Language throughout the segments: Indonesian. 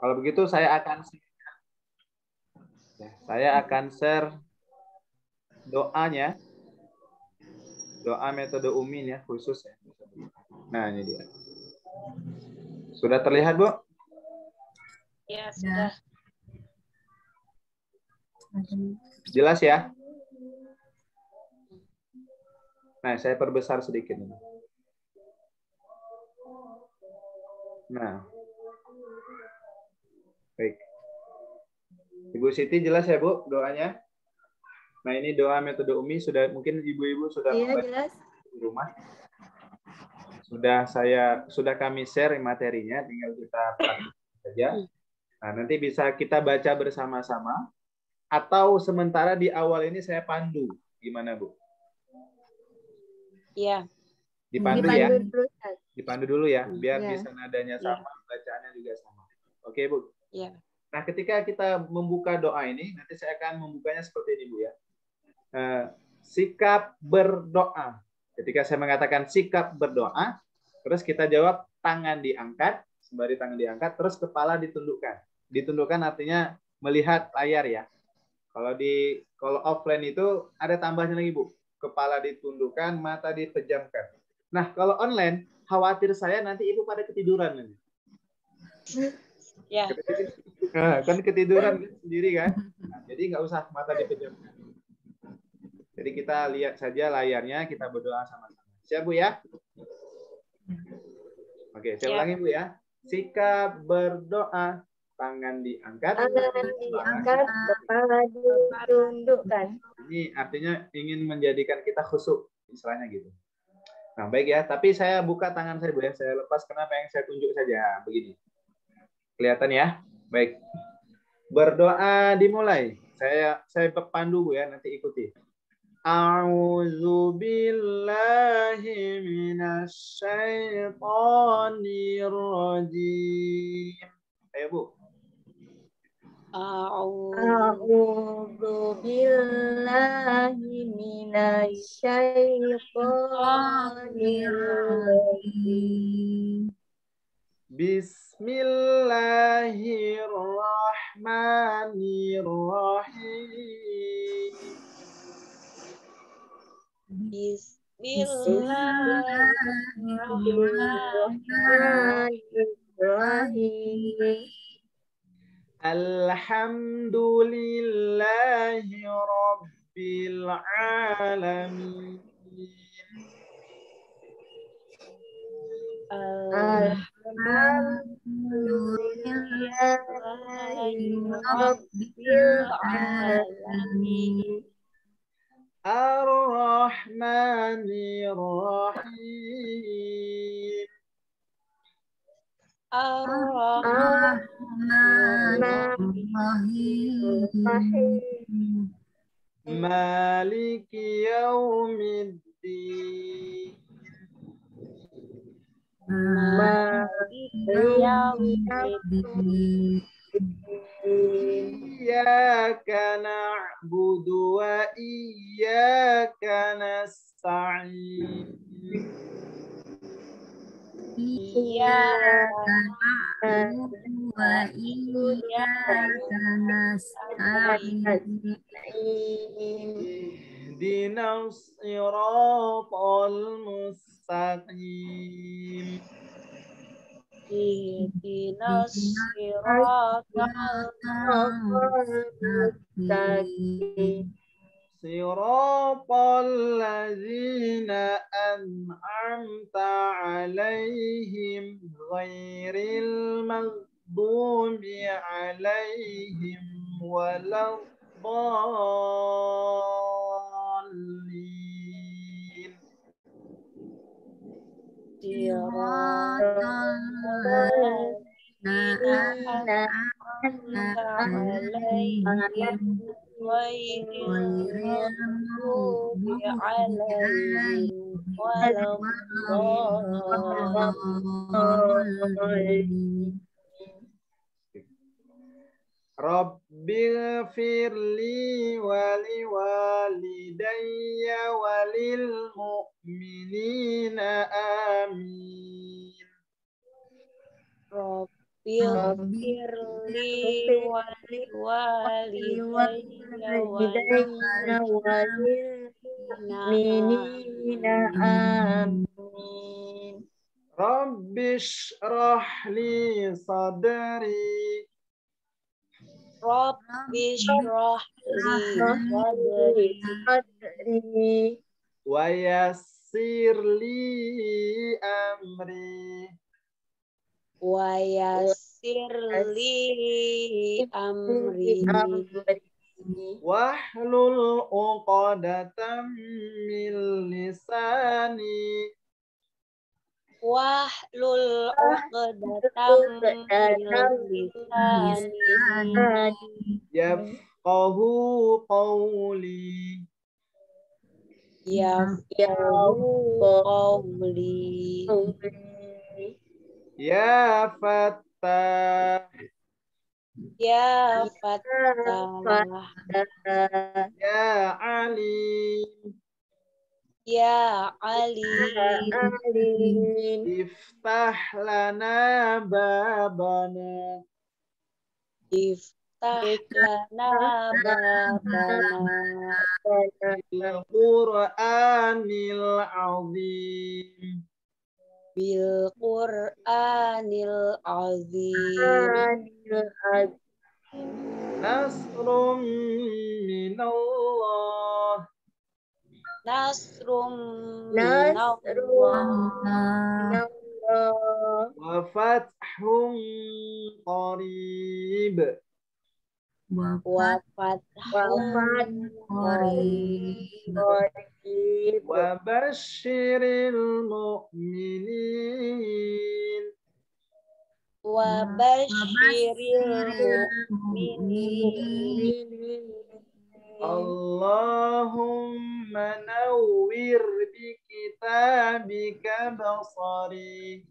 Kalau begitu saya akan share doanya, doa metode Umi ya khusus ya. Nah ini dia. Sudah terlihat Bu? Ya sudah. Jelas ya? Nah saya perbesar sedikit ini. Nah, baik. Ibu Siti jelas ya Bu doanya? Nah ini doa metode Umi sudah mungkin ibu-ibu sudah jelas di rumah. Sudah kami share materinya, tinggal kita praktik saja. Nah nanti bisa kita baca bersama-sama atau sementara di awal ini saya pandu, gimana Bu? Iya. Dipandu ya? dulu. Dipandu dulu ya, biar Iya. bisa nadanya sama, bacaannya juga sama. Oke Bu? Iya. Nah ketika kita membuka doa ini, nanti saya akan membukanya seperti ini Bu ya. Sikap berdoa. Ketika saya mengatakan sikap berdoa, terus kita jawab tangan diangkat, sembari tangan diangkat, terus kepala ditundukkan. Ditundukkan artinya melihat layar ya. Kalau offline itu ada tambahnya lagi Bu. Kepala ditundukkan, mata dipejamkan. Nah kalau online, khawatir saya nanti ibu pada ketiduran nanti. Ya. Kan ketiduran sendiri kan. Nah, jadi nggak usah mata dipejamkan. Jadi kita lihat saja layarnya, kita berdoa sama-sama. Siap Bu ya? Oke, saya ulangi Bu ya. Sikap berdoa, tangan diangkat, kepala ditundukkan. Ini artinya ingin menjadikan kita khusyuk, istilahnya gitu. Nah, baik ya. Tapi saya buka tangan saya Bu ya. Saya lepas kenapa yang saya tunjuk saja. Begini. Kelihatan ya? Baik. Berdoa dimulai. Saya pandu Bu ya, nanti ikuti. A'udzu billahi minasyaitonir rajim. Ayo Bu. A'udzu billahi minasyaitonir rajim. Bismillahirrahmanirrahim. Bismillahirrahmanirrahim. Alhamdulillahi rabbil alamin. Alhamdulillahi rabbil alamin. Ar-Rahmanir Rahim. Ar-Rahmanir-Rahim. Maliki yaumiddin. Maliki yaumiddin. Iyyaka na'budu wa iyyaka nasta'in. Iyyaka na'budu wa iyyaka nasta'in. Ihdinas siratal mustaqim. Ihdinas siratal mustaqim. Siratal ladzina an'amta 'alaihim ghairil maghdubi 'alaihim waladdallin. siratal ladzina an'amta 'alaihim ghairil maghdubi 'alaihim waladdallin. Rabbil firli wali walidayya walil mu'minina amin. Waghfir li wa liwalidayya walilmu'minina amin. Rabbi shrah li sadri Rabbi shrah li sadri wa yassir li amri wa yassir li amri wahlul 'uqdatam min lisani wahlul 'uqdatam min lisani yafqahu qawli yafqahu qawli ya fattah ya fattah ya alim ya alim iftah lana babana iftah lana babana bil Qur'anil azim bil Qur'anil azim nasrun minallah nasrum minallah wa fathun qarib wa fathun qarib wa basyiril mu'minin wa basyiril mu'minin Allahumma nawwir bi kitabika basari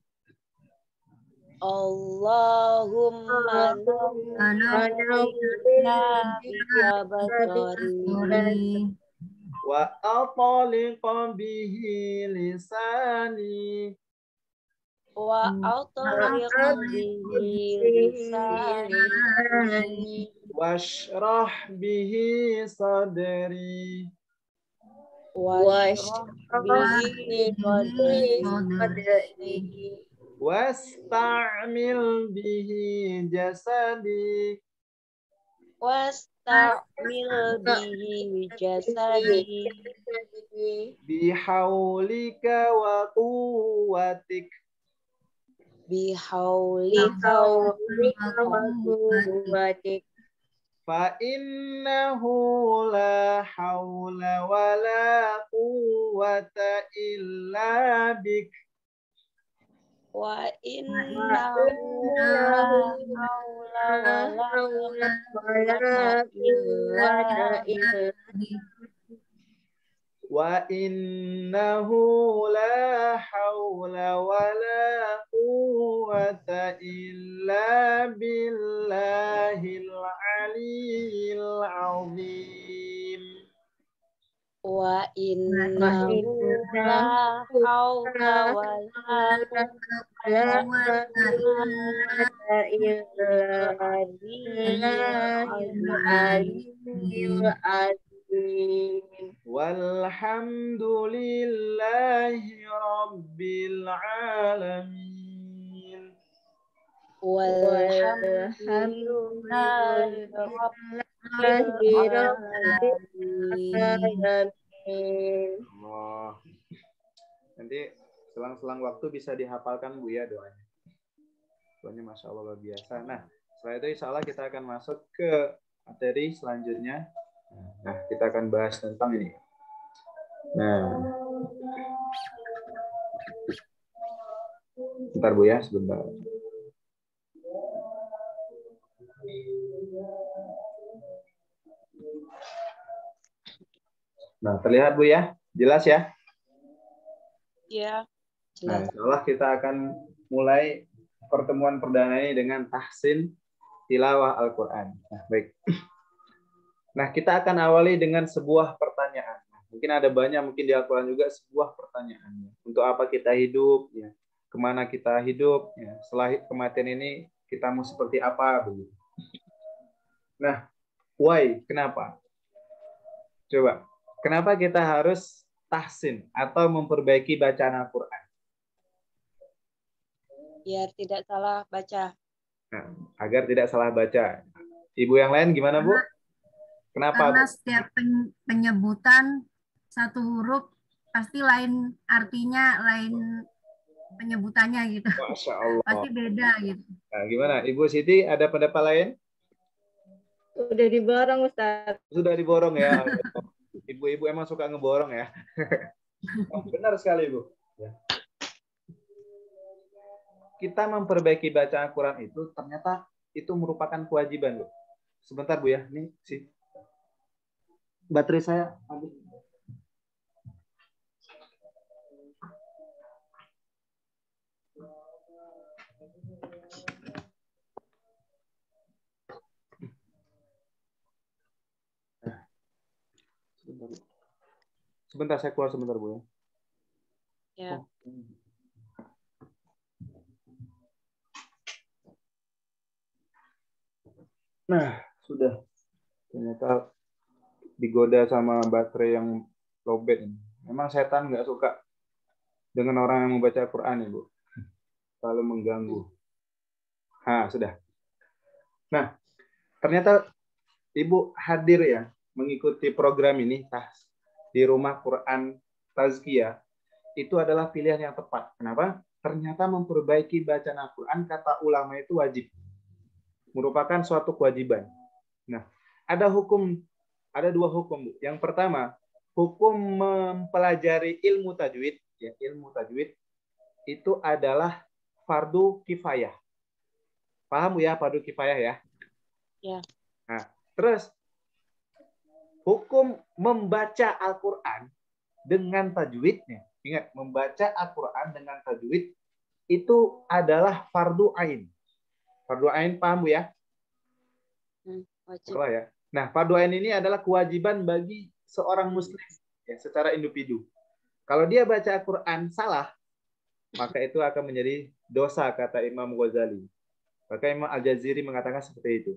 Allahumma nawwirna bika basari wa atliq bihi lisani wa atliq bihi lisani washrah bihi sadri washrah bihi sadri wasta'mil bihi jasadi wasta'mil bihi jasadi bihaulika wa quwwatik bihaulika wa quwwatik fa innahu la hawla wa la quwwata illa bik wa innahu la hawla wa la quwwata illa billah wa innahu la hawla wa la quwwata illa billahil aliyyil azim wa innahu la hawla wa la quwwata illa billahil azim walhamdulillahi rabbil alamin walhamdulillahi rabbil alamin. Allah. Nanti selang-selang waktu bisa dihafalkan Bu ya doanya. Doanya Masya Allah luar biasa. Nah, setelah itu insya Allah kita akan masuk ke materi selanjutnya. Nah, kita akan bahas tentang ini. Nah, bentar Bu ya, sebentar. Nah, terlihat Bu ya? Jelas ya? Ya, Nah, jelas. insya Allah kita akan mulai pertemuan perdana ini dengan tahsin tilawah Al-Quran. Nah, baik. Nah, kita akan awali dengan sebuah pertanyaan. Mungkin ada banyak, mungkin di Al-Quran juga sebuah pertanyaan. Untuk apa kita hidup? Ya. Kemana kita hidup? Ya. Setelah kematian ini, kita mau seperti apa begitu. Nah, why? Kenapa? Coba, kenapa kita harus tahsin atau memperbaiki bacaan Al-Quran? Biar tidak salah baca. Nah, agar tidak salah baca. Ibu yang lain gimana, Bu? Kenapa, Karena Bu? setiap penyebutan satu huruf pasti lain artinya, lain penyebutannya gitu. Masya Allah. Pasti beda gitu. Nah, gimana? Ibu Siti ada pendapat lain? Udah diborong, Ustaz. Sudah diborong ya. Ibu-ibu emang suka ngeborong ya. Oh, benar sekali, Bu. Ya. Kita memperbaiki bacaan Al-Quran itu ternyata itu merupakan kewajiban, Bu. Sebentar, Bu ya. Ini sih. Baterai saya habis. Sebentar, saya keluar sebentar, Bu ya. Ya. Nah, sudah. Ternyata digoda sama baterai yang lowbat ini. Memang setan nggak suka dengan orang yang membaca Al-Quran, Ibu. Selalu mengganggu. Nah, sudah. Nah, ternyata Ibu hadir ya mengikuti program ini di Rumah Quran Tazkiyah. Itu adalah pilihan yang tepat. Kenapa? Ternyata memperbaiki bacaan Al-Quran, kata ulama itu wajib. Merupakan suatu kewajiban. Nah, ada dua hukum. Yang pertama, hukum mempelajari ilmu tajwid. Ya, ilmu tajwid itu adalah fardu kifayah. Paham ya fardu kifayah ya? Ya. Nah, terus hukum membaca Al-Quran dengan tajwidnya. Ingat, membaca Al-Quran dengan tajwid itu adalah fardu ain. Fardu ain paham ya? Wajib. Ya. Nah, fardu ain ini adalah kewajiban bagi seorang muslim ya, secara individu. Kalau dia baca Al-Quran salah, maka itu akan menjadi dosa, kata Imam Ghazali. Maka Imam Al-Jaziri mengatakan seperti itu.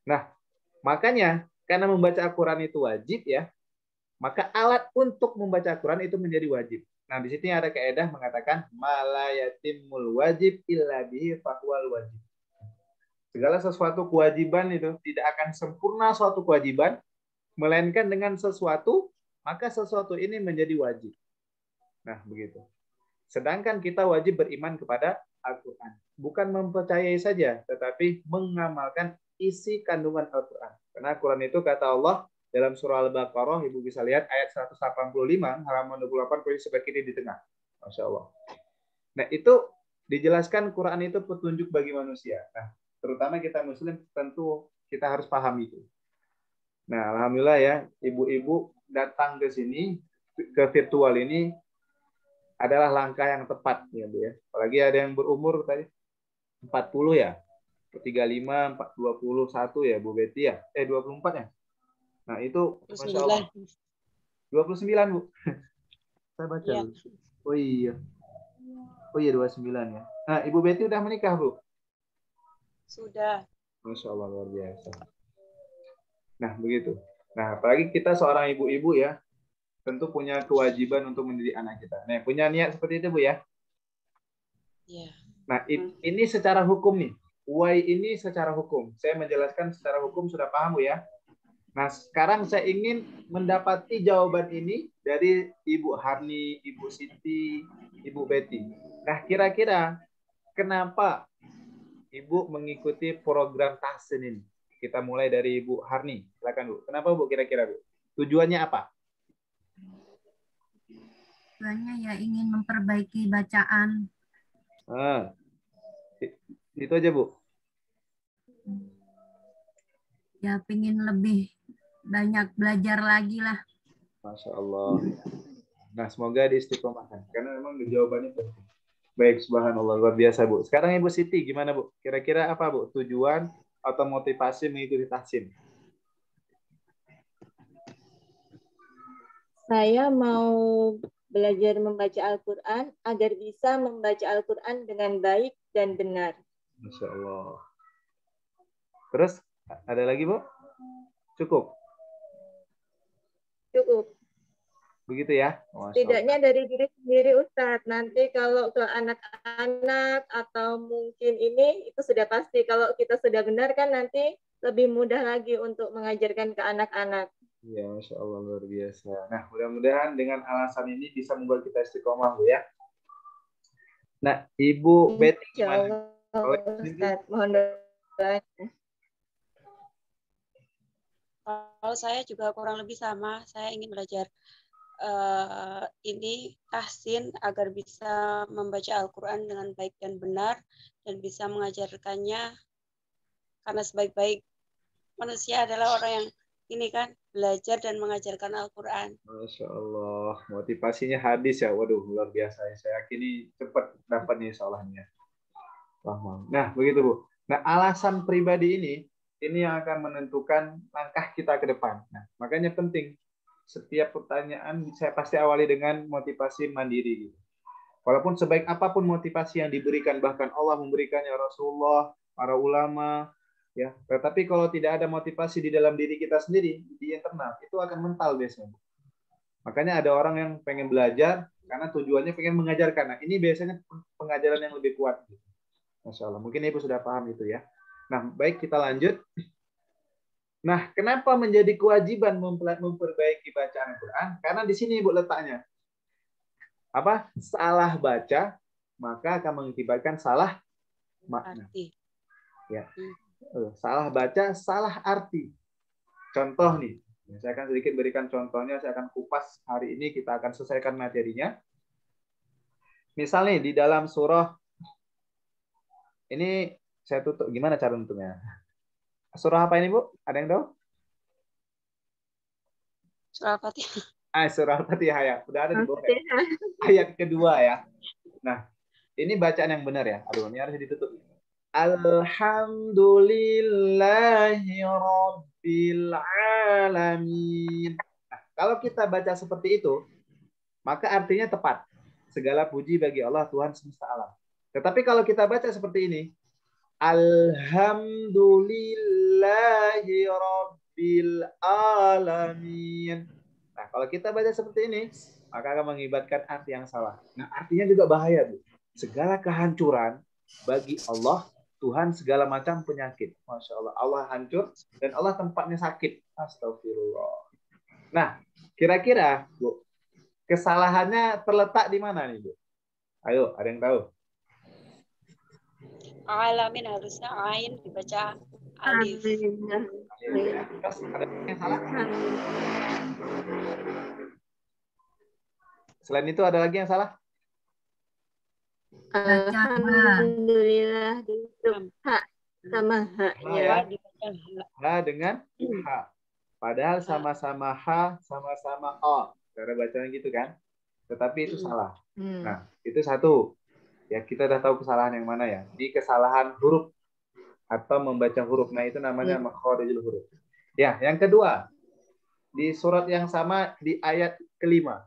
Nah, makanya karena membaca Al-Quran itu wajib ya, maka alat untuk membaca Al-Quran itu menjadi wajib. Nah, di sini ada kaidah mengatakan malayatimul wajib illa bihi fahuwal wajib. Segala sesuatu kewajiban itu tidak akan sempurna suatu kewajiban, melainkan dengan sesuatu, maka sesuatu ini menjadi wajib. Nah, begitu. Sedangkan kita wajib beriman kepada Al-Quran. Bukan mempercayai saja, tetapi mengamalkan isi kandungan Al-Quran. Karena Al-Quran itu kata Allah dalam surah Al-Baqarah, Ibu bisa lihat ayat 185, halaman 28, posisi sebelah kiri di tengah. Masya Allah. Nah, itu dijelaskan Quran itu petunjuk bagi manusia. Nah, terutama kita Muslim tentu kita harus paham itu. Nah, alhamdulillah ya, ibu-ibu datang ke sini, ke virtual ini adalah langkah yang tepat ya, Bu ya. Apalagi ada yang berumur tadi 40 ya. 35, 21 ya, Bu Betty ya. 24 ya. Nah, itu Masya Allah. 29, Bu. Saya baca. Ya. Oh iya. Oh iya, 29 ya. Nah, Ibu Betty udah menikah, Bu? Sudah. Masya Allah, luar biasa. Nah, begitu. Nah, apalagi kita seorang ibu-ibu ya, tentu punya kewajiban untuk mendidik anak kita. Nah, punya niat seperti itu, Bu ya? Iya. Nah, ini secara hukum nih. Why ini secara hukum. Saya menjelaskan secara hukum sudah paham, Bu ya? Nah, sekarang saya ingin mendapati jawaban ini dari Ibu Harni, Ibu Siti, Ibu Betty. Nah, kira-kira kenapa Ibu mengikuti program tahsin ini? Kita mulai dari Ibu Harni. Silakan, Bu. Kenapa, Bu, kira-kira, Bu? Tujuannya apa? Tujuannya ya ingin memperbaiki bacaan. Itu aja, Bu. Ya, pingin lebih banyak belajar lagi lah. Masya Allah. Nah, semoga diistiqomahkan. Karena memang jawabannya penting. Baik, subhanallah. Luar biasa, Bu. Sekarang Ibu Siti, gimana, Bu? Kira-kira apa, Bu? Tujuan atau motivasi mengikuti tahsin? Saya mau belajar membaca Al-Quran agar bisa membaca Al-Quran dengan baik dan benar. Masya Allah. Terus ada lagi, Bu? Cukup. Cukup. Begitu ya? Masya Allah. Setidaknya dari diri sendiri Ustadz. Nanti kalau ke anak-anak atau mungkin ini itu sudah pasti. Kalau kita sudah benar kan nanti lebih mudah lagi untuk mengajarkan ke anak-anak. Ya, Masya Allah, luar biasa. Nah, mudah-mudahan dengan alasan ini bisa membuat kita istiqomah, Bu ya. Nah, Ibu Betty Insya gimana? Allah, Ustadz. Mohon doanya. Kalau saya juga kurang lebih sama. Saya ingin belajar ini tahsin agar bisa membaca Al-Quran dengan baik dan benar dan bisa mengajarkannya, karena sebaik-baik manusia adalah orang yang ini kan belajar dan mengajarkan Al-Quran. Masya Allah, motivasinya hadis ya. Waduh, luar biasa. Saya yakin ini cepat dapat nih soalnya. Nah, begitu Bu. Nah, alasan pribadi ini yang akan menentukan langkah kita ke depan. Nah, makanya penting. Setiap pertanyaan saya pasti awali dengan motivasi mandiri. Walaupun sebaik apapun motivasi yang diberikan, bahkan Allah memberikannya, Rasulullah, para ulama, ya. Tetapi kalau tidak ada motivasi di dalam diri kita sendiri, di internal, itu akan mental biasanya. Makanya ada orang yang pengen belajar karena tujuannya pengen mengajarkan. Nah, ini biasanya pengajaran yang lebih kuat. Masya Allah. Mungkin Ibu sudah paham itu ya. Nah, baik, kita lanjut. Nah, kenapa menjadi kewajiban memperbaiki bacaan Al-Quran? Karena di sini Ibu letaknya. Apa? Salah baca, maka akan mengakibatkan salah makna. Arti. Ya. Salah baca, salah arti. Contoh nih, saya akan sedikit berikan contohnya, saya akan kupas hari ini, kita akan selesaikan materinya. Misalnya di dalam surah, ini saya tutup, gimana cara nutupnya? Surah apa ini, Bu? Ada yang tahu? Surah Al-Fatihah. Surah Al-Fatihah ya. Sudah ada di bawah. Ayat kedua ya. Nah, ini bacaan yang benar ya. Aduh, ini harus ditutup. Alhamdulillahi Rabbil Alamin. Nah, kalau kita baca seperti itu, maka artinya tepat. Segala puji bagi Allah, Tuhan semesta alam. Tetapi kalau kita baca seperti ini, Alhamdulillahi Rabbil Alamin. Nah, kalau kita baca seperti ini, maka akan mengibatkan arti yang salah. Nah, artinya juga bahaya, Bu. Segala kehancuran bagi Allah, Tuhan segala macam penyakit. Masya Allah. Allah hancur dan Allah tempatnya sakit. Astagfirullah. Nah, kira-kira, Bu, kesalahannya terletak di mana nih, Bu? Ayo, ada yang tahu? Alamin harusnya ain dibaca alif. Terus ada yang salah? Selain itu ada lagi yang salah? Alhamdulillah hak sama haknya. Ha dengan ha. Padahal sama-sama ha, sama-sama o. Cara bacanya gitu kan? Tetapi itu salah. Nah, itu satu. Ya, kita udah tahu kesalahan yang mana ya. Di kesalahan huruf atau membaca huruf. Nah, itu namanya makharijul huruf. Ya, yang kedua. Di surat yang sama di ayat kelima.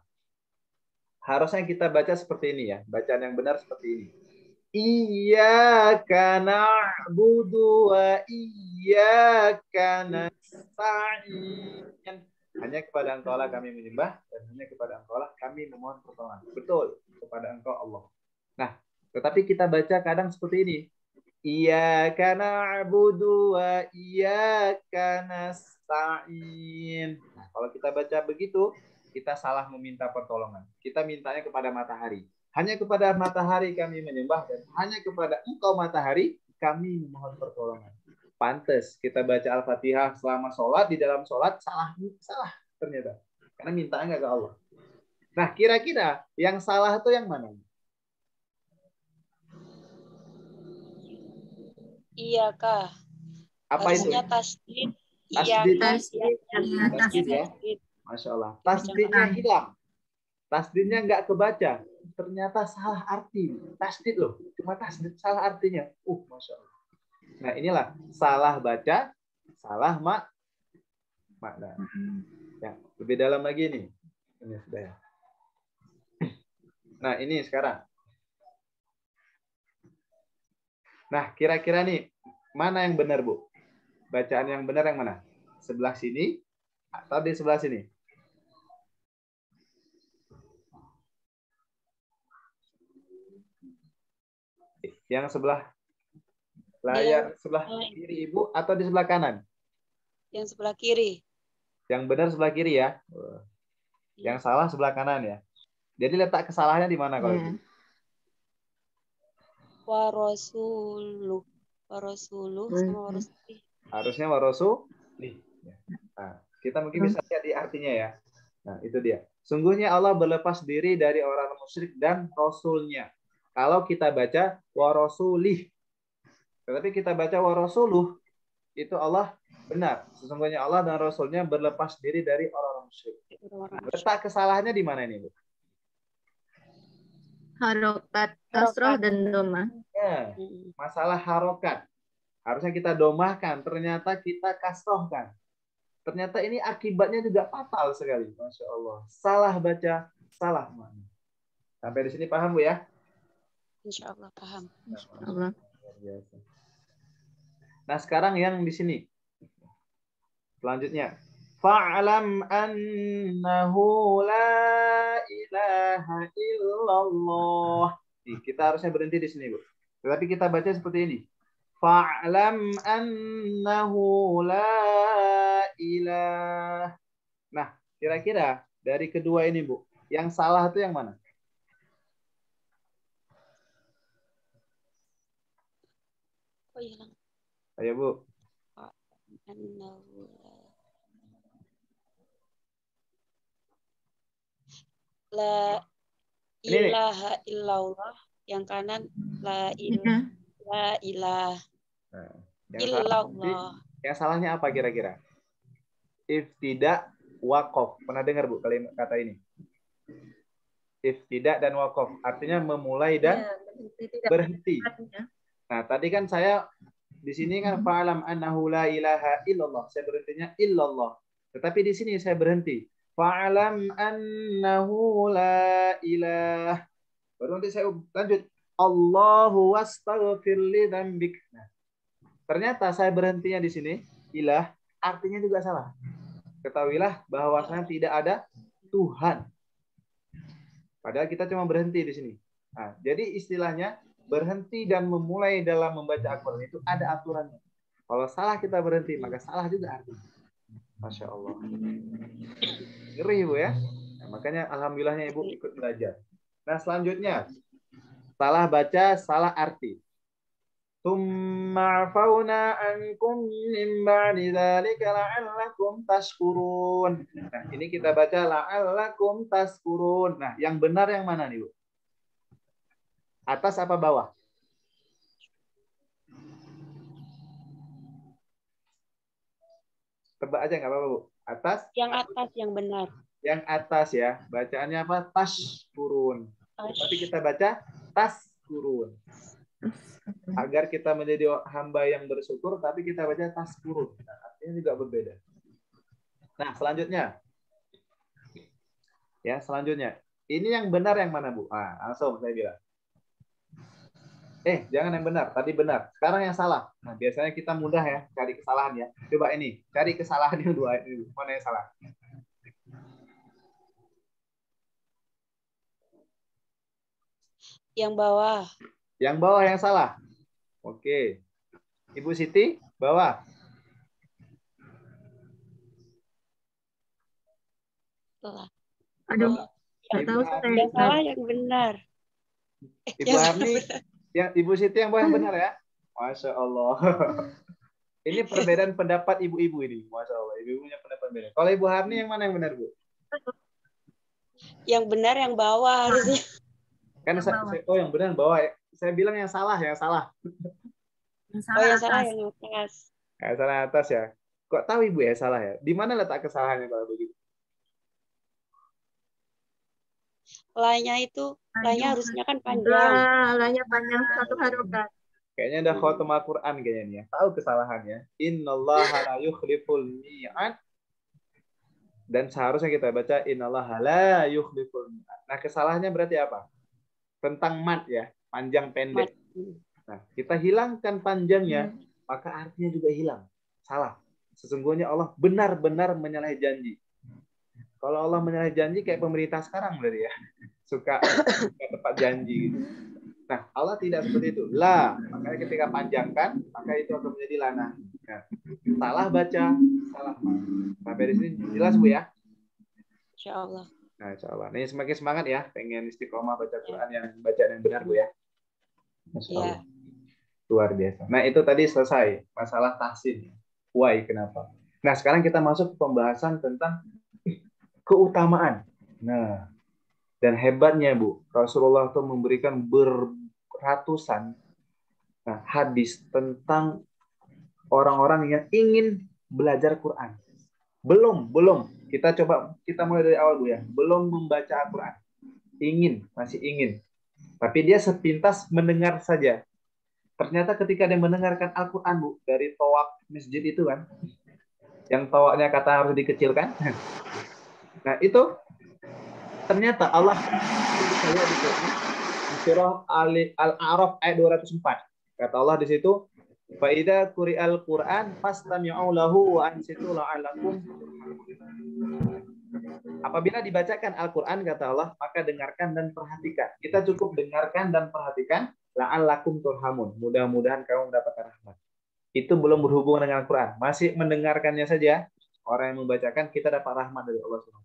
Harusnya kita baca seperti ini ya. Bacaan yang benar seperti ini. Iyyaka na'budu wa iyyaka nasta'in. Hanya kepada Engkau lah kami menyembah dan hanya kepada Engkau lah kami memohon pertolongan. Betul, kepada Engkau Allah. Nah, tetapi kita baca kadang seperti ini. Iyyaka na'budu wa iyyaka nasta'in. Nah, kalau kita baca begitu, kita salah meminta pertolongan. Kita mintanya kepada matahari. Hanya kepada matahari kami menyembah dan hanya kepada Engkau matahari kami memohon pertolongan. Pantes kita baca Al-Fatihah selama sholat, di dalam sholat salah ternyata. Karena mintanya nggak ke Allah. Nah, kira-kira yang salah itu yang mana? Iya kah? Apa harusnya itu? Tasdid. Tasdid. Tasdid ya. Masya Allah. Tasdidnya hilang. Tasdidnya nggak kebaca. Ternyata salah arti. Tasdid loh. Cuma tasdid salah artinya. Masya Allah. Nah, inilah salah baca, salah makna. Ya, lebih dalam lagi nih. Ini sudah ya. Nah, ini sekarang. Nah, kira-kira nih, mana yang benar, Bu? bacaan yang benar yang mana? Sebelah sini atau di sebelah sini? Yang sebelah layar sebelah kiri Ibu atau di sebelah kanan? Yang sebelah kiri. Yang benar sebelah kiri ya. Yang salah sebelah kanan ya. Jadi letak kesalahannya di mana kalau itu? Warosuluh sama warosulih. Harusnya warosulih. Nah, kita mungkin bisa lihat di artinya ya. Nah, itu dia. Sungguhnya Allah berlepas diri dari orang musyrik dan rasulnya. Kalau kita baca warosulih, tetapi kita baca warosuluh, itu Allah benar. Sesungguhnya Allah dan rasulnya berlepas diri dari orang musyrik. Letak kesalahannya di mana ini, Bu? Harokat, kasroh, dan doma. Ya, masalah harokat. Harusnya kita domahkan, ternyata kita kasrohkan. Ternyata ini akibatnya juga fatal sekali. Masya Allah. Salah baca, salah makna. Sampai di sini paham, Bu ya? Insya Allah paham. Insya Allah. Nah, sekarang yang di sini. Selanjutnya. Fa'lam annahu la ilaha illallah. Nih, kita harusnya berhenti di sini, Bu. Tetapi kita baca seperti ini. Fa'lam annahu la ilah. Nah, kira-kira dari kedua ini, Bu, yang salah itu yang mana? Oh, hilang. Ayo, Bu. La ilaha illallah. Yang kanan la ilah Nah, illallah. Yang salahnya apa kira-kira? Iftidak wakof. Pernah dengar, Bu, kalimat kata ini? Iftidak dan wakof. Artinya memulai dan berhenti. Nah, tadi kan saya di sini kan fa'alam annahu la ilaha illallah. Saya berhentinya illallah. Tetapi di sini saya berhenti. Fa'alam annahu la ilah. Baru nanti saya lanjut. Allahu wastaghfir li dzambik. Nah, ternyata saya berhentinya di sini ilah, artinya juga salah. Ketahuilah bahwasanya tidak ada Tuhan. Padahal kita cuma berhenti di sini. Nah, jadi istilahnya berhenti dan memulai dalam membaca Al-Quran itu ada aturannya. Kalau salah kita berhenti, maka salah juga artinya. Masya Allah. Ngeri, Bu ya. Nah, makanya alhamdulillahnya Ibu ikut belajar. Nah, selanjutnya salah baca, salah arti. Tsumma afauna ankum min ba'di dzalika la'allakum tashkurun. Nah, ini kita baca la'allakum tashkurun. Nah, yang benar yang mana nih, Bu? Atas apa bawah? Tebak aja nggak apa-apa, Bu. Atas? Yang atas yang benar. Yang atas ya. Bacaannya apa? Tashkurun. Tapi kita baca tashkurun. Agar kita menjadi hamba yang bersyukur, tapi kita baca tashkurun. Nah, artinya juga berbeda. Nah, selanjutnya. Ya, selanjutnya. Ini yang benar yang mana, Bu? Ah, langsung saya bilang. Jangan yang benar. Tadi benar. Sekarang yang salah. Nah, biasanya kita mudah ya cari kesalahan ya. Coba ini, cari kesalahan yang dua ini. Mana yang salah? Yang bawah. Yang bawah yang salah. Oke. Ibu Siti, bawah. Aduh, nggak tahu saya. Yang salah yang benar. Ibu Harni, Ibu Siti yang bawah yang benar ya. Masya Allah. Ini perbedaan pendapat ibu-ibu ini. Masya Allah. Ibu punya pendapat beda. Kalau Ibu Harni yang mana yang benar, Bu? Yang benar yang bawah harusnya. Kan yang benar bawah. Saya bilang yang salah, yang salah. Yang salah yang atas. salah yang atas. Yang salah atas ya. Kok tahu Ibu ya salah ya? Di mana letak kesalahannya kalau begitu? Lanya itu, lanya harusnya kan panjang. Lanya panjang satu harokat. Kayaknya udah khotim Al-Quran kayaknya nih ya. Tahu kesalahannya. Innallaha la yukhliful mi'ad. Dan seharusnya kita baca innallaha la yukhliful mi'ad. Nah, kesalahannya berarti apa? Tentang mat ya, panjang pendek. Nah, kita hilangkan panjangnya, maka artinya juga hilang. Salah. Sesungguhnya Allah benar-benar menyalahi janji. Kalau Allah menyalahi janji kayak pemerintah sekarang berarti ya. Suka tepat janji gitu. Nah, Allah tidak seperti itu. Lah, makanya ketika panjangkan, maka itu akan menjadi lana. Nah, salah baca, salah paham. Sampai di sini jelas Bu ya? Insya Allah. Nah, insya Allah. Ini semakin semangat ya, pengen istiqomah baca Quran yang bacaan yang benar Bu ya. Masya Allah. Luar biasa. Nah, itu tadi selesai masalah tahsin. Why, kenapa? Nah, sekarang kita masuk ke pembahasan tentang keutamaan. Nah, dan hebatnya Bu, Rasulullah itu memberikan beratusan hadis tentang orang-orang yang ingin belajar Quran. Belum. Kita mulai dari awal Bu ya. Belum membaca Al-Quran. Masih ingin. Tapi dia sepintas mendengar saja. Ternyata ketika dia mendengarkan Al-Quran Bu, dari tawaf masjid itu kan, yang tawaknya kata harus dikecilkan. Nah itu ternyata Allah di surah Al-A'raf ayat 204. Kata Allah di situ, fa idza quri'al Qur'an fastami'u lahu wa ansitu la'allakum. Apabila dibacakan Al-Qur'an kata Allah, maka dengarkan dan perhatikan. Kita cukup dengarkan dan perhatikan, la'allakum turhamun. Mudah-mudahan kamu mendapatkan rahmat. Itu belum berhubungan dengan Al-Qur'an. Masih mendengarkannya saja, orang yang membacakan kita dapat rahmat dari Allah SWT.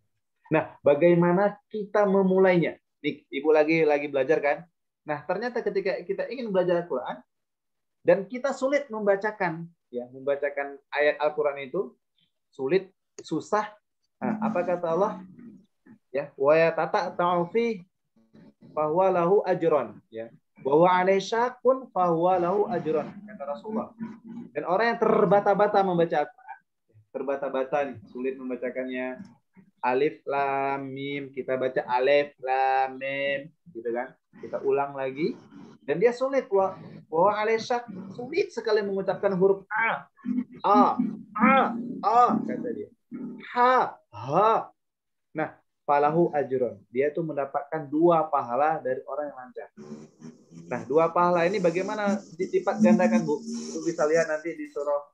Nah, bagaimana kita memulainya? Nih, Ibu lagi belajar kan? Nah, ternyata ketika kita ingin belajar Al-Quran dan kita sulit membacakan ayat Al-Quran itu, sulit, susah. Nah, apa kata Allah? Ya, wa yatata ta'fi fahuwa lahu ajron, ya. Wa huwa alaihi syaqun fahuwa lahu ajron, kata Rasulullah. Dan orang yang terbata-bata membaca Al-Quran, terbata-bata nih, sulit membacakannya. Alif lam mim, kita baca alif lam mim gitu kan, kita ulang lagi dan dia sulit sulit sekali mengucapkan huruf a kata dia, ha. Nah, falahu ajron, dia itu mendapatkan 2 pahala dari orang yang lancar. Nah, 2 pahala ini bagaimana dilipat gandakan Bu? Itu bisa lihat nanti di surah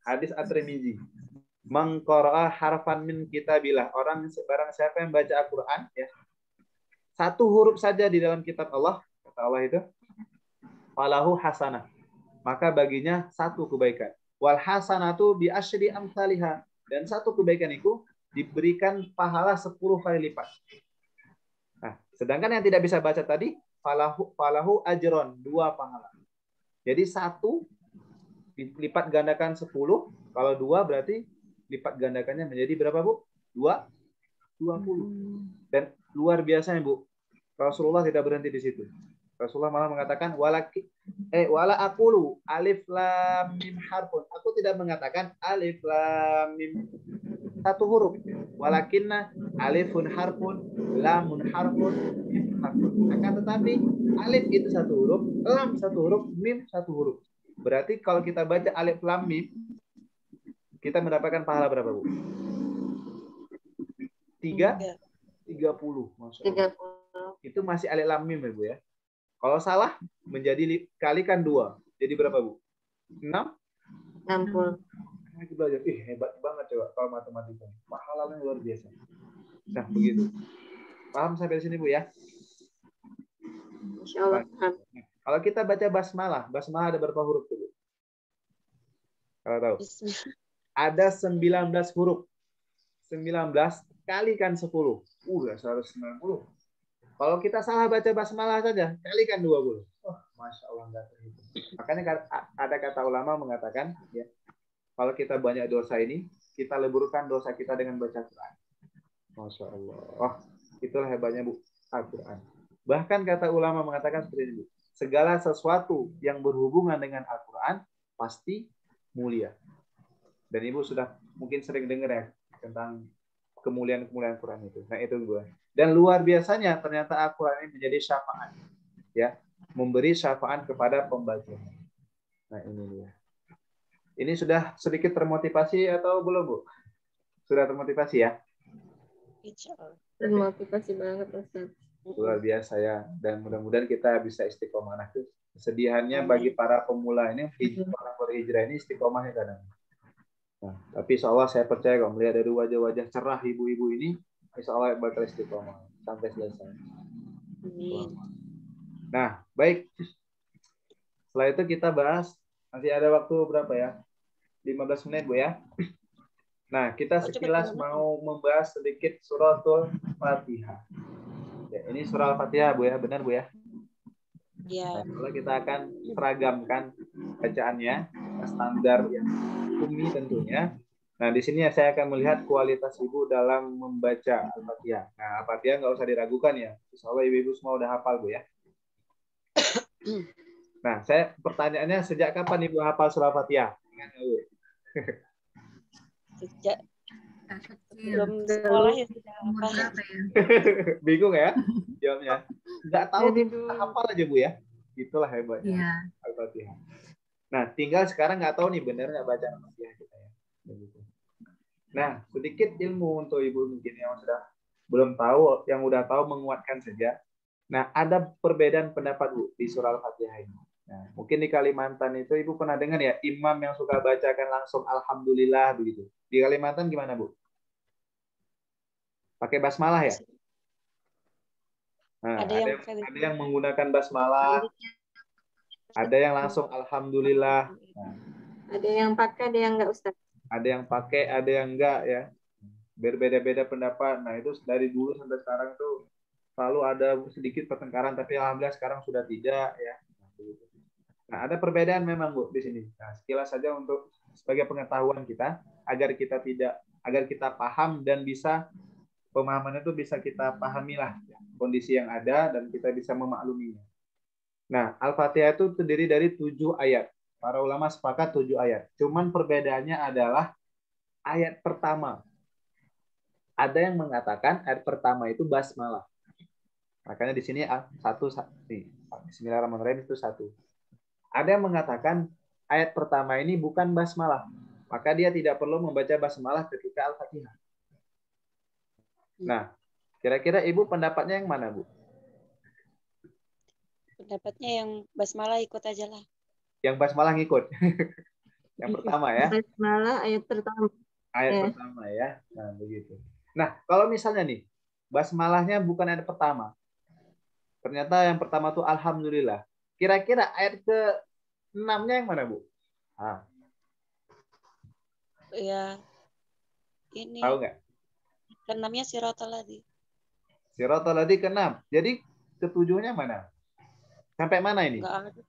hadis At-Tirmidzi. Mengqara'a harfan min kitabillah, orang barang siapa yang baca Al-Qur'an ya, 1 huruf saja di dalam kitab Allah, kata Allah itu, falahu hasanah, maka baginya 1 kebaikan. Wal hasanatu bi asyri amsalihha, dan 1 kebaikan itu diberikan pahala 10 kali lipat. Nah, sedangkan yang tidak bisa baca tadi, falahu ajron, 2 pahala. Jadi 1 dilipat gandakan 10, kalau 2 berarti lipat gandakannya menjadi berapa Bu? 20. Dan luar biasanya Bu, Rasulullah tidak berhenti di situ. Rasulullah malah mengatakan wala aqulu alif lam mim harfun. Aku tidak mengatakan alif lam mim 1 huruf. Walakinna alifun harfun, lamun harfun, mim harfun. Akan tetapi alif itu 1 huruf, lam 1 huruf, mim 1 huruf. Berarti kalau kita baca alif lam mim, kita mendapatkan pahala berapa Bu? 30. Masya Allah. 30. Itu masih alif lam mim ya Bu ya. Kalau salah menjadi kalikan 2. Jadi berapa Bu? 60. Lagi belajar. Hebat banget coba kalau matematika. Pahalanya luar biasa. Nah, begitu. Paham sampai sini Bu ya? Insya Allah. Kalau kita baca basmalah ada berapa huruf tuh Bu? Kalau tahu? Ada 19 huruf. 19 kalikan 10. Udah 190. Kalau kita salah baca basmalah saja, kalikan 20. Masya Allah, nggak terhitung. Makanya ada kata ulama mengatakan, ya, kalau kita banyak dosa ini, kita leburkan dosa kita dengan baca Quran. Masya Allah. Itulah hebatnya Bu, Al-Quran. Bahkan kata ulama mengatakan seperti ini, segala sesuatu yang berhubungan dengan Al-Quran pasti mulia. Dan Ibu sudah mungkin sering dengar ya tentang kemuliaan-kemuliaan Quran itu. Nah, itu gue. Dan luar biasanya ternyata Al-Quran ini menjadi syafaat. Ya, memberi syafaat kepada pembacanya. Nah, ini dia. Ini sudah sedikit termotivasi atau belum, Bu? Sudah termotivasi ya? Termotivasi banget, Ustaz. Luar biasa ya. Dan mudah-mudahan kita bisa istiqomah. Kesedihannya bagi para pemula ini, orang berhijrah ini istiqomahnya kadang. Nah, tapi insya Allah saya percaya kalau melihat dari wajah-wajah cerah ibu-ibu ini, insya Allah bakal istiqomah sampai selesai. Nah, baik. Setelah itu kita bahas, masih ada waktu berapa ya? 15 menit, Bu ya. Nah, kita sekilas mau membahas sedikit suratul Fatihah. Ya, ini surah Al-Fatihah, Bu ya, benar Bu ya? Iya. Nah, kalau kita akan seragamkan bacaannya, standar yang umum tentunya. Nah, di sini saya akan melihat kualitas Ibu dalam membaca Al-Fatihah. Nah, Al-Fatihah nggak usah diragukan ya. Insya Allah Ibu-Ibu semua udah hafal, Bu ya. Nah, saya pertanyaannya sejak kapan Ibu hafal surah Al-Fatihah? Sejak kecil. belum sekolah ya sudah Umur hafal. berapa ya? Bingung ya jawabnya. Nggak tahu, Dari dulu. hafal aja Bu ya. Itulah hebatnya Iya. Al-Fatihah. Nah, tinggal sekarang nggak tahu nih benar nggak baca Al-Fatihah kita ya. Begitu. Nah, sedikit ilmu untuk Ibu mungkin yang sudah belum tahu, yang udah tahu menguatkan saja. Nah, ada perbedaan pendapat Bu di surah Al-Fatihah ini. Nah, mungkin di Kalimantan itu Ibu pernah dengar ya, imam yang suka bacakan langsung Alhamdulillah begitu. Di Kalimantan gimana Bu? Pakai basmalah ya? Nah, ada yang menggunakan basmalah, ada yang langsung Alhamdulillah. Nah, Ada yang pakai, ada yang enggak, Ustaz. ada yang pakai, ada yang enggak ya. Berbeda-beda pendapat. Nah, itu dari dulu sampai sekarang tuh selalu ada sedikit pertengkaran, tapi alhamdulillah sekarang sudah tidak ya. Nah, ada perbedaan memang Bu di sini. Nah, sekilas saja untuk sebagai pengetahuan kita agar kita paham dan bisa pemahamannya itu bisa kita pahamilah ya, kondisi yang ada dan kita bisa memakluminya. Nah, Al-Fatihah itu terdiri dari 7 ayat. Para ulama sepakat 7 ayat. Cuman perbedaannya adalah ayat pertama. Ada yang mengatakan ayat pertama itu basmalah. Makanya di sini satu nih, Bismillahirrahmanirrahim itu satu. Ada yang mengatakan ayat pertama ini bukan basmalah. Maka dia tidak perlu membaca basmalah ketika Al-Fatihah. Nah, kira-kira Ibu pendapatnya yang mana, Bu? Pendapatnya yang basmalah ikut aja lah. Yang basmalah ngikut. Yang pertama ya. Basmalah ayat pertama. Ayat pertama ya. Nah, begitu. Nah, kalau misalnya nih, basmalahnya bukan ayat pertama. Ternyata yang pertama tuh Alhamdulillah. Kira-kira ayat ke-6-nya yang mana, Bu? Ah, Ya, ini tahu nggak? ke-6-nya Siratal Ladzina. Siratal Ladzina ke-6. Jadi ke-7-nya mana? Sampai mana ini? Enggak ada.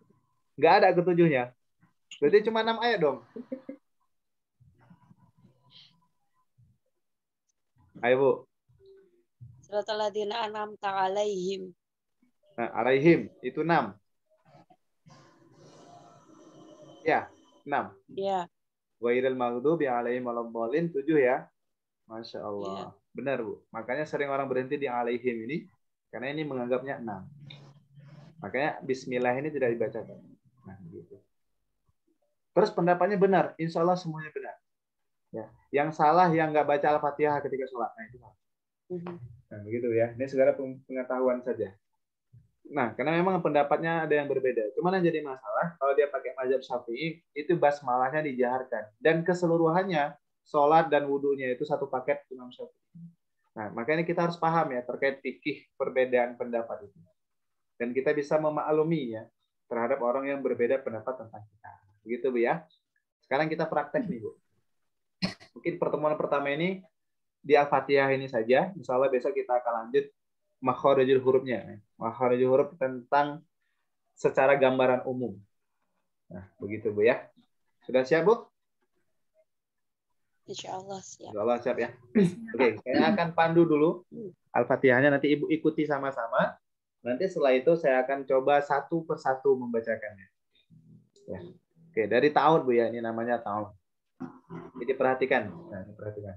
Nggak ada ke-7-nya. Berarti cuma 6 ayat dong. Ayo, Bu. Siratal Ladzina an'amta 'alaihim. Nah, alaihim itu 6. Ya, 6. Ya. Ghairil maghdubi 'alaihim waladdallin 7 ya. Masya Allah. Ya. Benar, Bu. Makanya sering orang berhenti di alaihim ini karena ini menganggapnya 6. Makanya bismillah ini tidak dibacakan. Nah, gitu. Terus pendapatnya benar, insya Allah semuanya benar. Ya. Yang salah yang nggak baca Al-Fatihah ketika sholat. Nah, itu salah. Nah, begitu ya. Ini segala pengetahuan saja. Nah, karena memang pendapatnya ada yang berbeda. Cuman yang jadi masalah, kalau dia pakai mazhab Syafi'i, itu basmalahnya dijaharkan. Dan keseluruhannya, sholat dan wudhunya itu satu paket Imam Syafi'i. Nah, makanya kita harus paham ya, terkait fikih perbedaan pendapat itu. Dan kita bisa memaklumi ya, terhadap orang yang berbeda pendapat tentang kita. Begitu, Bu ya. Sekarang kita praktek nih, Bu. Mungkin pertemuan pertama ini, di Al-Fatihah ini saja. Insya Allah besok kita akan lanjut makharijul hurufnya. Makharijul huruf tentang secara gambaran umum. Nah, begitu Bu ya. Sudah siap, Bu? Insya Allah siap. Insya Allah siap ya. Oke, saya akan pandu dulu Al-Fatihahnya, nanti Ibu ikuti sama-sama. Nanti setelah itu saya akan coba satu persatu membacakannya. Ya. Oke, dari ta'awud Bu ya, ini namanya ta'awud. Jadi perhatikan. Nah, perhatikan.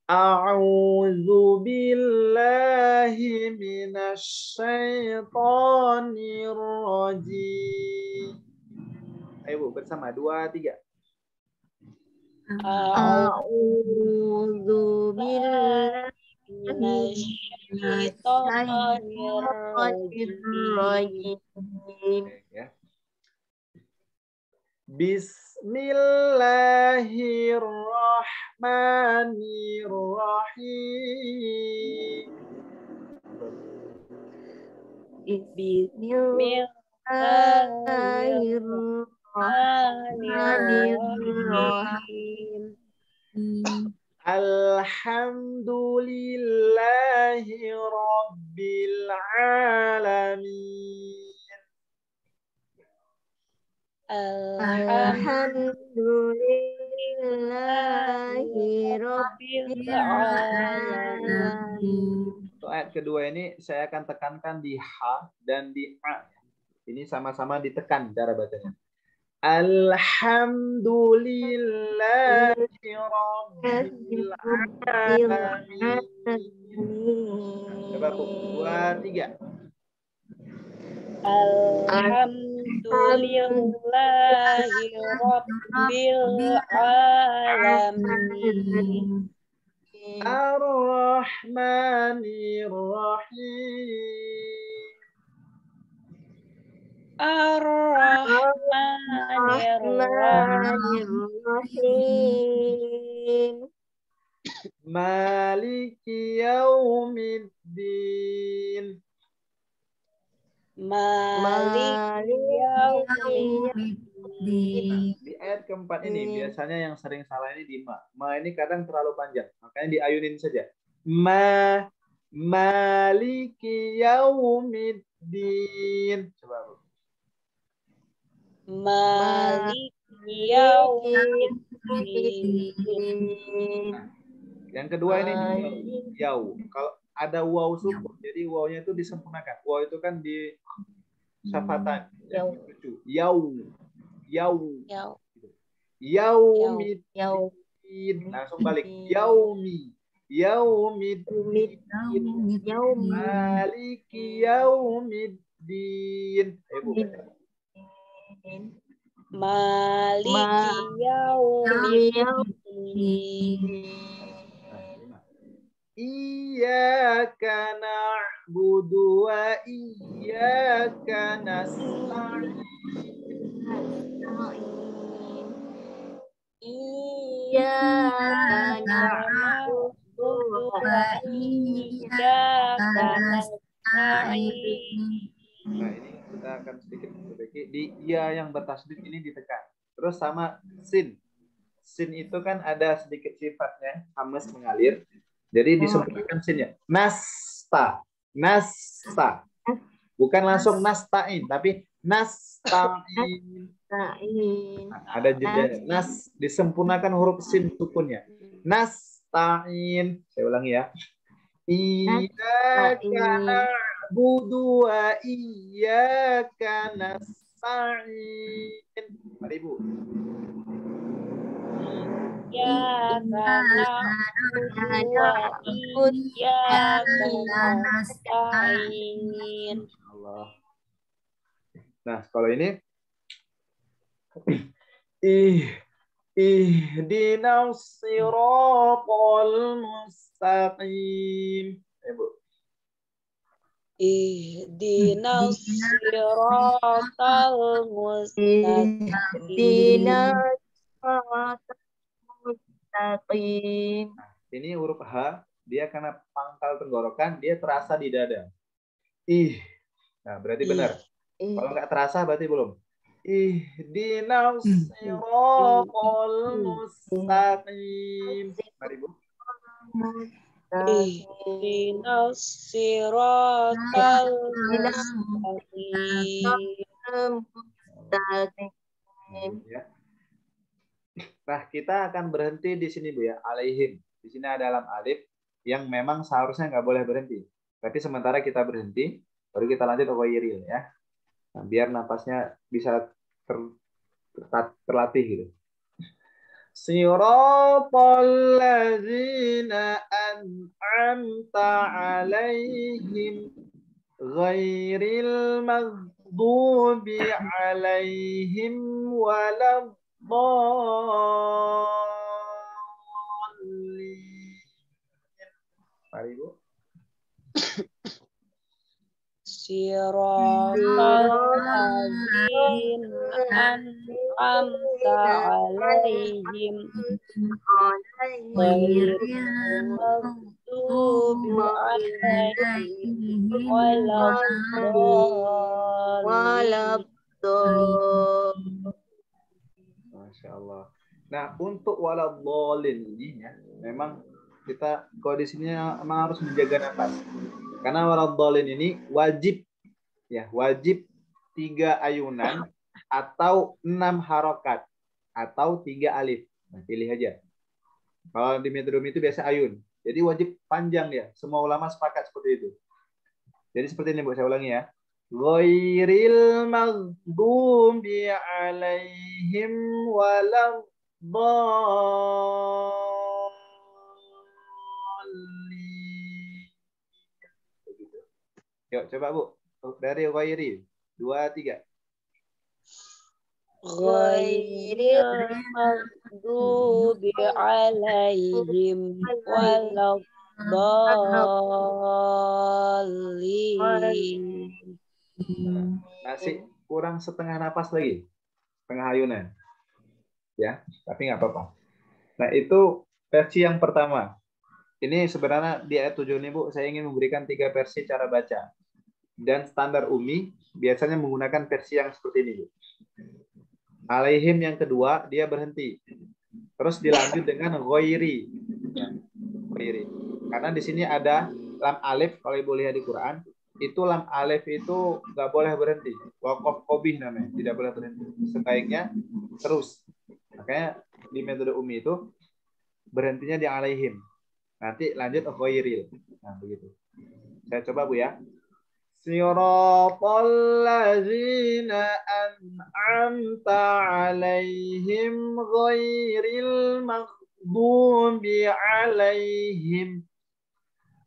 A'udzu billahi minasy syaithanir rajim. Ayo Bu, bersama 2, 3. A'udzu billahi Bismillahirrahmanirrahim. Oke, ya. Bismillahirrahmanirrahim. Bismillahirrahmanirrahim. Alhamdulillahi Rabbil Alamin. Alhamdulillahi Rabbil alamin. Untuk ayat kedua ini saya akan tekankan di H dan di A. Ini sama-sama ditekan cara bacanya. Alhamdulillahi Rabbil Alamin. Coba Bu, 2, 3. Alhamdulillahi Rabbil alamin. Ar-Rahmanir-Rahim. Ar-Rahmanir-Rahim. Maliki Yaumiddin. Maliki yaumiddin. Di ayat keempat ini biasanya yang sering salah ini di ma. Ma ini kadang terlalu panjang, makanya diayunin saja. Maliki Yaumiddin. Coba Bu. Maliki yaumiddin. Nah, yang kedua ini yau. Kalau ada waw sukun, jadi wawnya itu disempurnakan. Waw itu kan di syafatan. Yau. Yaumiddin. Langsung balik. Yaumiddin. Maliki Yaumiddin. Ayo Bu. Maliki yaumiddin. Iyyaka na'budu wa iyyaka nasta'in. Iyyaka na'budu wa iyyaka nasta'in. Nah, ini kita akan sedikit perbaiki. Di iya yang bertasydid ini ditekan. Terus sama sin. Sin itu kan ada sedikit sifatnya, hamas mengalir. Jadi disempurnakan sinnya. Nasta. Bukan langsung nastain, tapi nastain. Nah, ada jeda. Nas disempurnakan huruf sin sukunnya. Nastain. Saya ulangi ya. Iyyaka na'budu wa iyyaka nasta'in. Mari Bu. Iyyaka na'budu wa iyyaka nasta'in. Allah. Nah, kalau ini ihdinas siratal mustaqim. Bu. Ihdinas siratal mustaqim. Nah, ini huruf H, dia karena pangkal tenggorokan, dia terasa di dada. Nah, berarti benar. Kalau nggak terasa, berarti belum. Ihdinas siratal mustaqim. Mari Bu. Ihdinas siratal mustaqim. Ya. Nah, kita akan berhenti di sini Bu ya, alaihim. Di sini ada alam alif yang memang seharusnya nggak boleh berhenti. Tapi sementara kita berhenti, baru kita lanjut ke ghairil ya. Nah, biar napasnya bisa terlatih gitu. Siratal ladzina an'amta 'alaihim ghairil maghdubi 'alaihim waladdallin. Mari Bu. Siratal ladzina an'amta alaihim ghairil maghdubi alaihim waladdallin. Masya Allah. Nah, untuk waladhdallin ini ya, memang kita kalau di sini memang harus menjaga nafas. Karena waladhdallin ini wajib ya, wajib 3 ayunan atau 6 harokat atau 3 alif. Nah, pilih aja. Kalau di metodologi itu biasa ayun. Jadi wajib panjang ya. Semua ulama sepakat seperti itu. Jadi seperti ini Bu, saya ulangi ya. Ghairil maghdubi alaihim waladdallin. Begitu. Yuk coba Bu. Dari ghairi. 2, 3. Ghairil maghdubi alaihim waladdallin. Masih kurang setengah napas lagi. Setengah ayunan. Ya, tapi nggak apa-apa. Nah, itu versi yang pertama. Ini sebenarnya di ayat 7 ini, Bu, saya ingin memberikan 3 versi cara baca. Dan standar Umi biasanya menggunakan versi yang seperti ini, Bu. Alaihim yang kedua, dia berhenti. Terus dilanjut dengan ghairi. Ya, ghairi. Karena di sini ada lam alif, kalau Ibu lihat di Quran, itu lam alif itu nggak boleh berhenti. Waqaf qobih namanya, tidak boleh berhenti. Sebaiknya terus. Makanya di metode Umi itu berhentinya di alaihim. Nanti lanjut ghairil. Nah, begitu. Saya coba Bu ya. Siratal ladzina an'amta alaihim ghairil maghdubi alaihim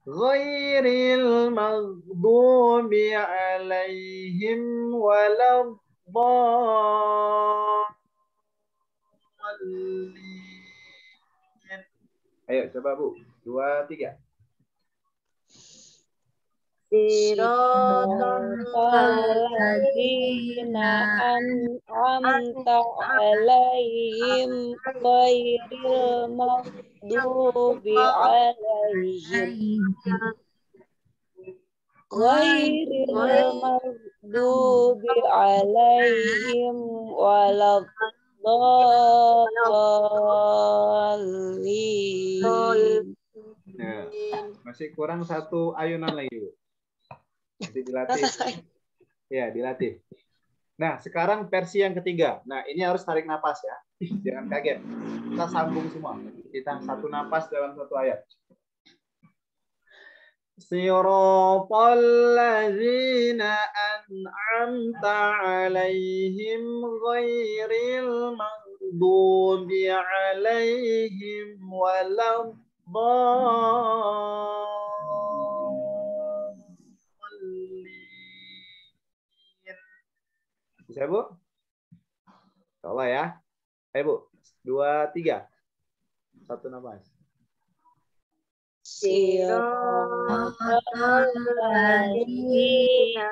ghairil maghdubi alaihim waladdallin. Ayo coba Bu. 2, 3. Siratal ladzina an'amta alaihim ghairil maghdubi alaihim ghairil maghdubi alaihim waladdallin. Nah, masih kurang 1 ayunan lagi, Bu. Nanti dilatih. Ya, dilatih. Nah, sekarang versi yang ketiga. Nah, ini harus tarik napas ya. Jangan kaget. Kita sambung semua. Kita 1 napas dalam 1 ayat. Siratal ladzina an'amta alaihim ghairil maghdubi alaihim waladdallin. Bisa, Bu? Insyaallah ya. Ayo, Bu. 2, 3. 1 nafas. Siratal ladzina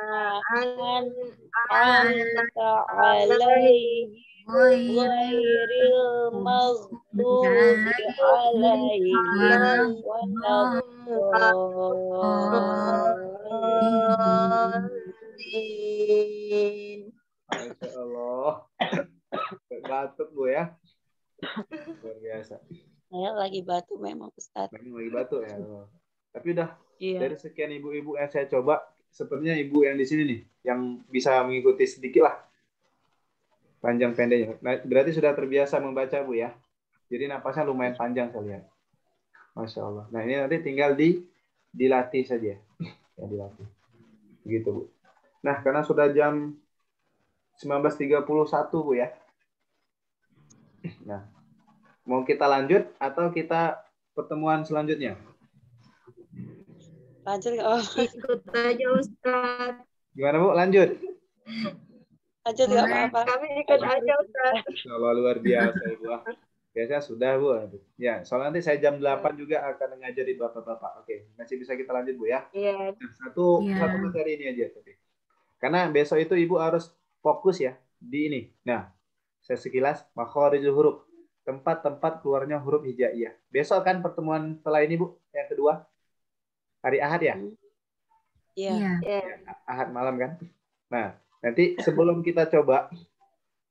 an'amta alaihim ghairil maghdubi alaihim waladdallin. Masya Allah. Batuk Bu ya. Luar biasa. Saya lagi batuk memang Ustaz. Memang lagi batuk ya. Tapi udah Iya. dari sekian ibu-ibu yang saya coba, sepertinya ibu yang di sini nih yang bisa mengikuti sedikit lah panjang pendeknya. Nah, berarti sudah terbiasa membaca Bu ya. Jadi napasnya lumayan panjang saya lihat. Masya Allah. Nah, ini nanti tinggal dilatih saja. Ya, dilatih. Begitu Bu. Nah, karena sudah jam 19.31 Bu ya. Nah, mau kita lanjut atau kita pertemuan selanjutnya? Lanjut nggak apa-apa. Ikut aja Ustaz. Gimana Bu? Lanjut. Lanjut nggak apa-apa. Kami ikut aja Ustaz. Kalau luar biasa Ibu. Biasanya sudah Bu. Ya, soalnya nanti saya jam 8 juga akan ngajari Bapak-bapak. Oke, masih bisa kita lanjut Bu ya. Iya. Satu Iya. materi ini aja. Karena besok itu Ibu harus fokus ya di ini. Nah, saya sekilas makharijul huruf, tempat-tempat keluarnya huruf hijaiyah. Besok kan pertemuan setelah ini Bu, yang kedua hari Ahad ya? Iya. Iya. Ahad malam kan? Nah, nanti sebelum kita coba,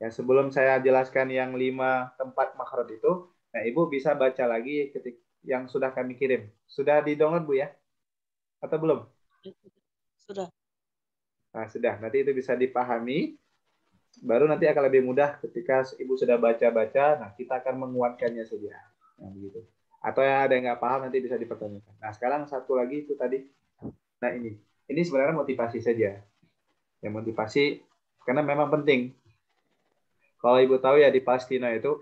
ya sebelum saya jelaskan yang 5 tempat makhraj itu, nah Ibu bisa baca lagi ketik yang sudah kami kirim. Sudah di-download Bu ya? Atau belum? Sudah. Nah, sudah. Nanti itu bisa dipahami. Baru nanti akan lebih mudah ketika Ibu sudah baca-baca, nah kita akan menguatkannya saja. Nah, begitu. Atau yang ada yang nggak paham nanti bisa dipertanyakan. Nah, sekarang satu lagi itu tadi. Nah, ini sebenarnya motivasi saja. Ya, motivasi karena memang penting. Kalau Ibu tahu ya di Palestina itu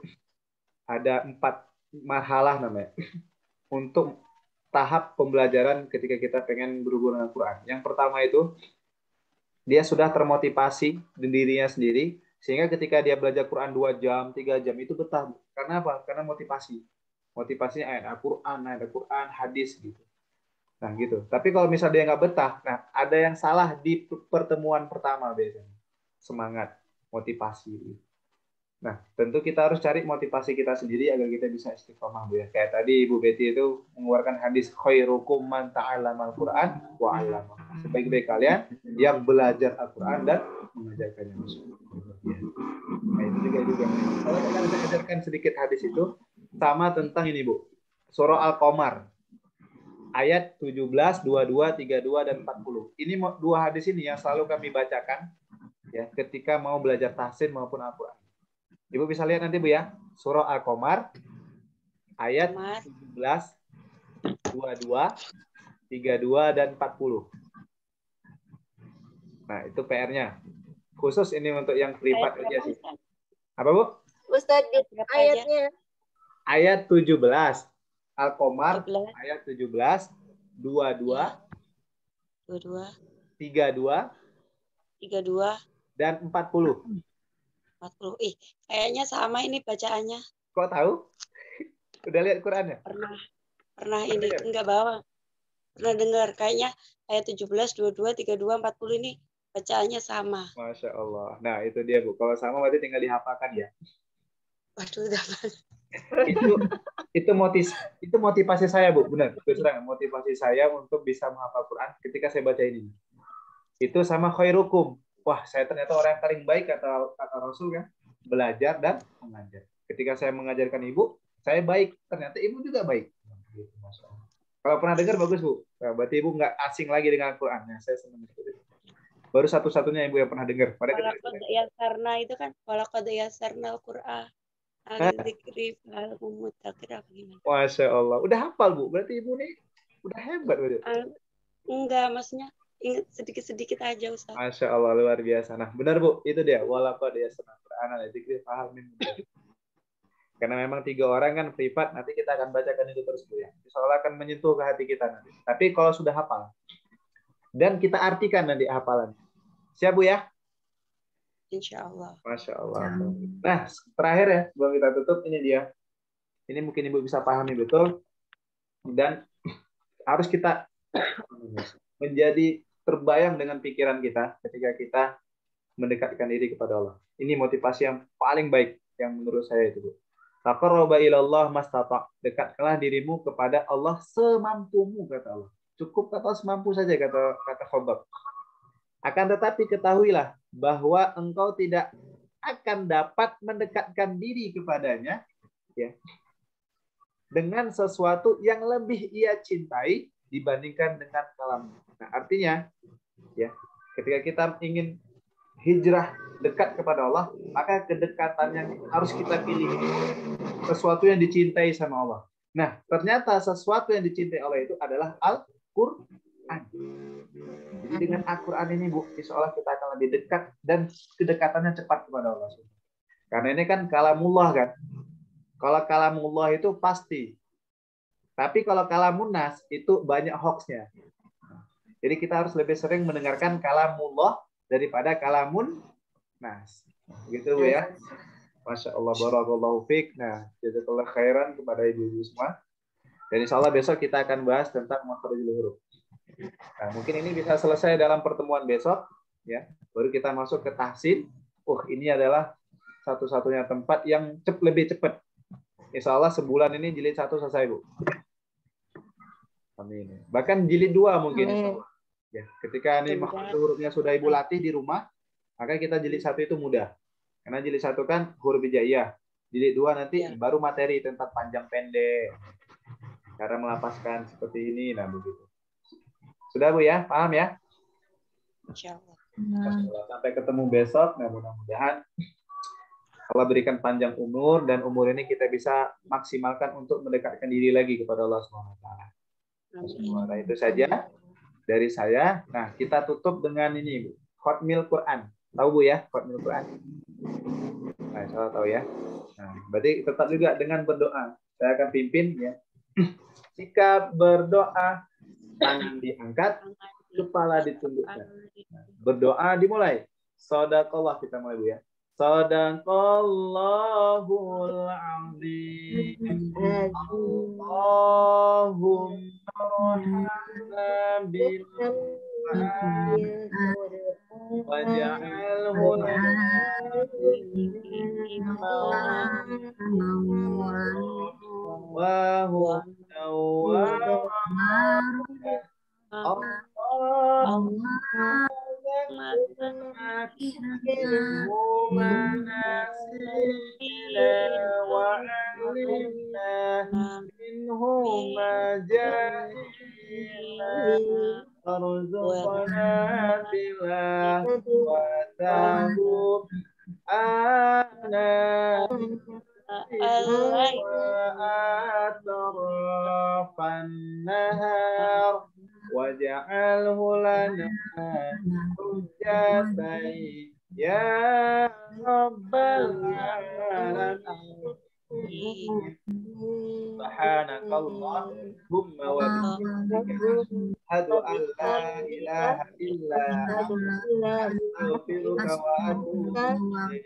ada 4 marhalah namanya untuk tahap pembelajaran ketika kita pengen berhubungan dengan Quran. Yang pertama itu dia sudah termotivasi di dirinya sendiri sehingga ketika dia belajar Quran 2 jam, 3 jam itu betah. Karena apa? Karena motivasi. Motivasinya ayat Al-Quran, hadis gitu. Nah gitu. Tapi kalau misalnya dia nggak betah, nah ada yang salah di pertemuan pertama biasanya. Semangat, motivasi. Nah, tentu kita harus cari motivasi kita sendiri agar kita bisa istiqomah, Bu ya. Kayak tadi Ibu Betty itu mengeluarkan hadis khairukum man ta'allamal Qur'an wa 'allama. Sebaik-baik kalian yang belajar Al-Qur'an dan mengajarkannya. Nah, itu juga. Kalau kita bisa ajarkan sedikit hadis itu sama tentang ini, Bu. Surah Al-Qamar. Ayat 17, 22, 32 dan 40. Ini 2 hadis ini yang selalu kami bacakan ya ketika mau belajar tahsin maupun Al-Qur'an. Ibu bisa lihat nanti Bu ya, surah Al-Qamar ayat 17, 22, 32 dan 40. Nah, itu PR-nya. Khusus ini untuk yang privat aja sih. Apa Bu? Ustaz, ayatnya. Ayat 17. Al-Qamar ayat 17, 22, 32, dan 40. 40. Kayaknya sama ini bacaannya. Kok tahu? Udah lihat Qurannya? Pernah ini enggak bawa. Pernah dengar kayaknya ayat 17, 22, 32, 40 ini bacaannya sama. Masya Allah. Nah, itu dia Bu. Kalau sama berarti tinggal dihafalkan ya. Waduh, dapat. itu motivasi saya Bu, benar. Terus terang motivasi saya untuk bisa menghafal Quran ketika saya baca ini. Itu sama khairukum. Wah, saya ternyata orang yang paling baik kata Rasul kan, belajar dan mengajar. Ketika saya mengajarkan Ibu, saya baik. Ternyata Ibu juga baik. Kalau pernah dengar bagus Bu. Nah, berarti Ibu nggak asing lagi dengan Quran. Nah, saya senang itu. Baru satu-satunya Ibu yang pernah dengar. Ya karena itu kan walaqad yassarnal Qur'an. Masya Allah. Udah hafal Bu. Berarti Ibu nih udah hebat. Enggak, maksudnya ingat sedikit-sedikit aja Ustaz. Masya Allah, luar biasa. Nah, benar Bu, itu dia. Walaqad yassarnal Qur'ana lidzikri fahal min muddakir. Karena memang 3 orang kan privat, nanti kita akan bacakan itu terus Bu ya. Insyaallah akan menyentuh ke hati kita nanti. Tapi kalau sudah hafal dan kita artikan nanti hafalan. Siap Bu ya? Insyaallah. Masya Allah. Nah, terakhir ya, sebelum kita tutup, ini dia. Ini mungkin Ibu bisa pahami betul. Dan harus kita menjadi terbayang dengan pikiran kita ketika kita mendekatkan diri kepada Allah. Ini motivasi yang paling baik yang menurut saya itu, Bu. Taqarraba ilallah mastata'. Dekatkanlah dirimu kepada Allah semampumu, kata Allah. Cukup kata semampu saja, kata Khobab. Akan tetapi ketahuilah bahwa engkau tidak akan dapat mendekatkan diri kepadanya ya, dengan sesuatu yang lebih ia cintai dibandingkan dengan kalam. Nah, artinya ya, ketika kita ingin hijrah dekat kepada Allah, maka kedekatan yang harus kita pilih sesuatu yang dicintai sama Allah. Nah, ternyata sesuatu yang dicintai Allah itu adalah Al-Quran. Jadi dengan Al-Quran ini Bu, insya Allah kita akan lebih dekat dan kedekatannya cepat kepada Allah. Karena ini kan kalamullah kan. Kalau kalamullah itu pasti. Tapi kalau kalamun nas itu banyak hoaxnya. Jadi kita harus lebih sering mendengarkan kalamullah daripada kalamun nas. Begitu Bu ya. Masya Allah, barakallahu fiik. Nah, jazakallah khairan kepada ibu-ibu semua. Dan insya Allah besok kita akan bahas tentang makharijul huruf. Nah, mungkin ini bisa selesai dalam pertemuan besok. ya. Baru kita masuk ke tahsin. Ini adalah satu-satunya tempat yang lebih cepat. Insya Allah sebulan ini jilid 1 selesai, Bu. Amin. Bahkan jilid 2 mungkin. Insya Allah. Ya, ketika ini hurufnya sudah Ibu latih di rumah, maka kita jilid 1 itu mudah. Karena jilid 1 kan huruf hijaiyah. Jilid 2 nanti baru materi tentang panjang pendek. Cara melapaskan seperti ini, nah begitu. Sudah Bu ya, paham ya? Insyaallah. Sampai ketemu besok. Nah, mudah-mudahan Allah berikan panjang umur dan umur ini kita bisa maksimalkan untuk mendekatkan diri lagi kepada Allah SWT. Nah, itu saja dari saya. Nah, kita tutup dengan ini, Bu. Khotmil Quran. Tahu Bu ya, Khotmil Quran? Nah, saya tahu ya. Nah, berarti tetap juga dengan berdoa. Saya akan pimpin ya. Sikap berdoa, tangan diangkat, kepala ditundukkan. Nah, berdoa dimulai. Shadaqallah, kita mulai Bu ya. Shadaqallahul azim. Allahumma rahmana bil waj'alhu waj'alhu lana hujjatai ya rabbal alamin. Subhanakallahumma wa bihamdika asyhadu an la ilaha illa anta astaghfiruka wa atubu ilaik.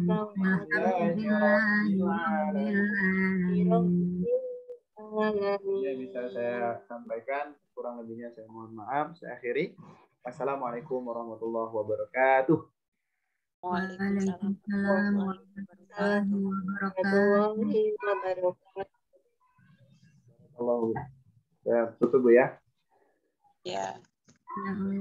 Walhamdulillahi rabbil alamin. Ya, bisa saya sampaikan, kurang lebihnya saya mohon maaf. Saya akhiri. Assalamualaikum warahmatullahi wabarakatuh. Waalaikumsalam warahmatullahi wabarakatuh. Saya tutup Bu ya. Ya. Ya Allah.